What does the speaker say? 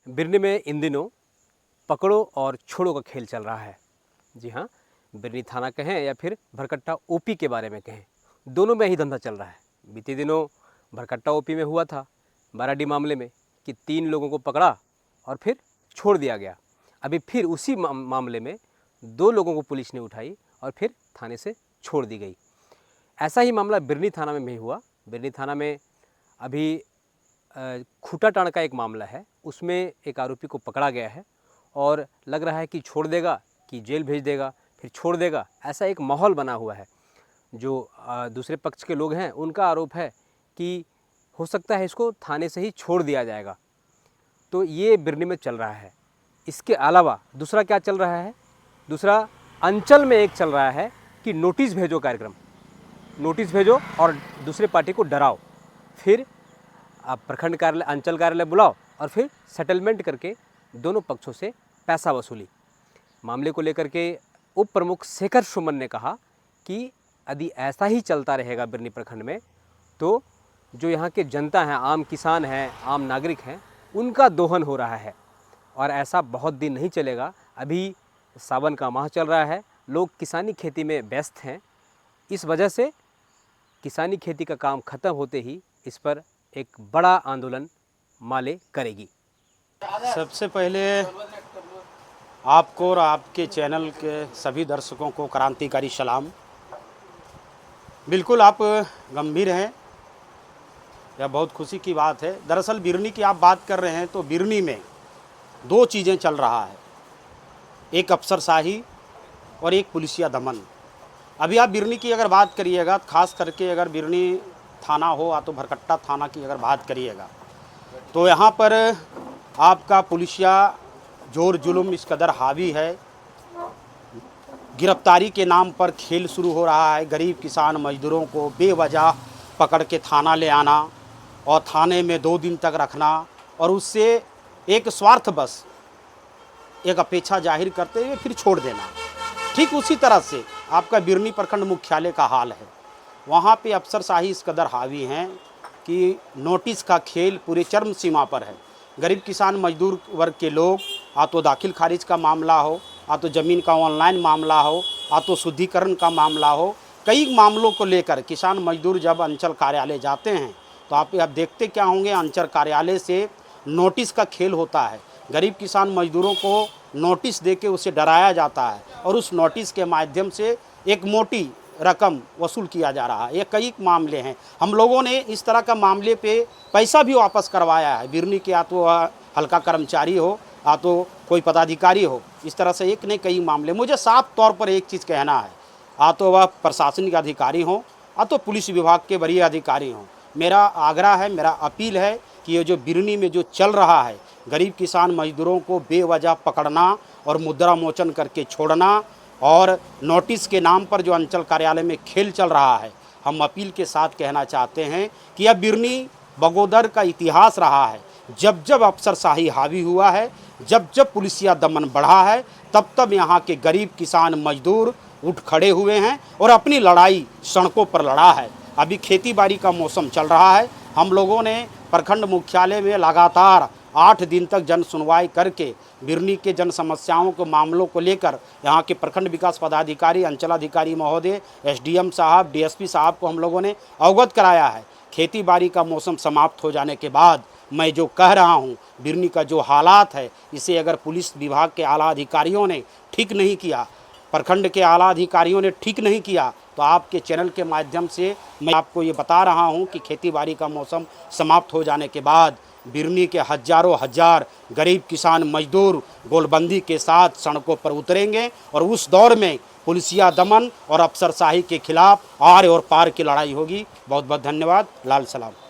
बिरनी में इन दिनों पकड़ो और छोड़ो का खेल चल रहा है। जी हाँ, बिरनी थाना कहें या फिर भरकट्टा ओपी के बारे में कहें, दोनों में ही धंधा चल रहा है। बीते दिनों भरकट्टा ओपी में हुआ था बाराडी मामले में कि 3 लोगों को पकड़ा और फिर छोड़ दिया गया। अभी फिर उसी मामले में 2 लोगों को पुलिस ने उठाई और फिर थाने से छोड़ दी गई। ऐसा ही मामला बिरनी थाना में भी हुआ। बिरनी थाना में अभी खूटा टाण का एक मामला है, उसमें एक आरोपी को पकड़ा गया है और लग रहा है कि छोड़ देगा कि जेल भेज देगा, फिर छोड़ देगा, ऐसा एक माहौल बना हुआ है। जो दूसरे पक्ष के लोग हैं उनका आरोप है कि हो सकता है इसको थाने से ही छोड़ दिया जाएगा। तो ये बिरनी में चल रहा है। इसके अलावा दूसरा क्या चल रहा है? दूसरा अंचल में एक चल रहा है कि नोटिस भेजो कार्यक्रम, नोटिस भेजो और दूसरे पार्टी को डराओ, फिर आप प्रखंड कार्यालय अंचल कार्यालय बुलाओ और फिर सेटलमेंट करके दोनों पक्षों से पैसा वसूली। मामले को लेकर के उप प्रमुख शेखर सुमन ने कहा कि यदि ऐसा ही चलता रहेगा बिरनी प्रखंड में तो जो यहाँ के जनता हैं, आम किसान हैं, आम नागरिक हैं, उनका दोहन हो रहा है और ऐसा बहुत दिन नहीं चलेगा। अभी सावन का माह चल रहा है, लोग किसानी खेती में व्यस्त हैं। इस वजह से किसानी खेती का काम खत्म होते ही इस पर एक बड़ा आंदोलन माले करेगी। सबसे पहले आपको और आपके चैनल के सभी दर्शकों को क्रांतिकारी सलाम। बिल्कुल आप गंभीर हैं, यह बहुत खुशी की बात है। दरअसल बिरनी की आप बात कर रहे हैं तो बिरनी में 2 चीज़ें चल रहा है, एक अफसरशाही और एक पुलिसिया दमन। अभी आप बिरनी की अगर बात करिएगा, खास करके अगर बिरनी थाना हो या तो भरकट्टा थाना की अगर बात करिएगा तो यहाँ पर आपका पुलिसिया जोर जुल्म इस कदर हावी है, गिरफ्तारी के नाम पर खेल शुरू हो रहा है। गरीब किसान मजदूरों को बेवजह पकड़ के थाना ले आना और थाने में 2 दिन तक रखना और उससे एक स्वार्थ बस एक अपेक्षा जाहिर करते हुए फिर छोड़ देना। ठीक उसी तरह से आपका बिरनी प्रखंड मुख्यालय का हाल है। वहाँ पे अफसरशाही इस कदर हावी हैं कि नोटिस का खेल पूरे चरम सीमा पर है। गरीब किसान मजदूर वर्ग के लोग आ तो दाखिल खारिज का मामला हो, आ तो ज़मीन का ऑनलाइन मामला हो, आ तो शुद्धिकरण का मामला हो, कई मामलों को लेकर किसान मजदूर जब अंचल कार्यालय जाते हैं तो आप देखते क्या होंगे, अंचल कार्यालय से नोटिस का खेल होता है। गरीब किसान मजदूरों को नोटिस देके उसे डराया जाता है और उस नोटिस के माध्यम से एक मोटी रकम वसूल किया जा रहा है। ये कई मामले हैं। हम लोगों ने इस तरह का मामले पे पैसा भी वापस करवाया है। बिरनी के या तो हल्का कर्मचारी हो या तो कोई पदाधिकारी हो, इस तरह से एक नहीं कई मामले। मुझे साफ तौर पर एक चीज़ कहना है, या तो वह प्रशासनिक अधिकारी हो या तो पुलिस विभाग के वरीय अधिकारी हों, मेरा आग्रह है, मेरा अपील है कि ये जो बिरनी में जो चल रहा है, गरीब किसान मजदूरों को बेवजह पकड़ना और मुद्रा मोचन करके छोड़ना और नोटिस के नाम पर जो अंचल कार्यालय में खेल चल रहा है, हम अपील के साथ कहना चाहते हैं कि यह बिरनी बगोदर का इतिहास रहा है। जब जब अफसरशाही हावी हुआ है, जब जब पुलिसिया दमन बढ़ा है, तब तब यहाँ के गरीब किसान मजदूर उठ खड़े हुए हैं और अपनी लड़ाई सड़कों पर लड़ा है। अभी खेती बाड़ी का मौसम चल रहा है। हम लोगों ने प्रखंड मुख्यालय में लगातार 8 दिन तक जन सुनवाई करके बिरनी के जन समस्याओं के मामलों को लेकर यहाँ के प्रखंड विकास पदाधिकारी, अंचलाधिकारी महोदय, एसडीएम साहब, डीएसपी साहब को हम लोगों ने अवगत कराया है। खेती बाड़ी का मौसम समाप्त हो जाने के बाद मैं जो कह रहा हूँ, बिरनी का जो हालात है, इसे अगर पुलिस विभाग के आला अधिकारियों ने ठीक नहीं किया, प्रखंड के आला अधिकारियों ने ठीक नहीं किया, तो आपके चैनल के माध्यम से मैं आपको ये बता रहा हूँ कि खेती बाड़ी का मौसम समाप्त हो जाने के बाद बिरनी के हजारों हजार गरीब किसान मजदूर गोलबंदी के साथ सड़कों पर उतरेंगे और उस दौर में पुलिसिया दमन और अफसरशाही के खिलाफ आर और पार की लड़ाई होगी। बहुत बहुत धन्यवाद। लाल सलाम।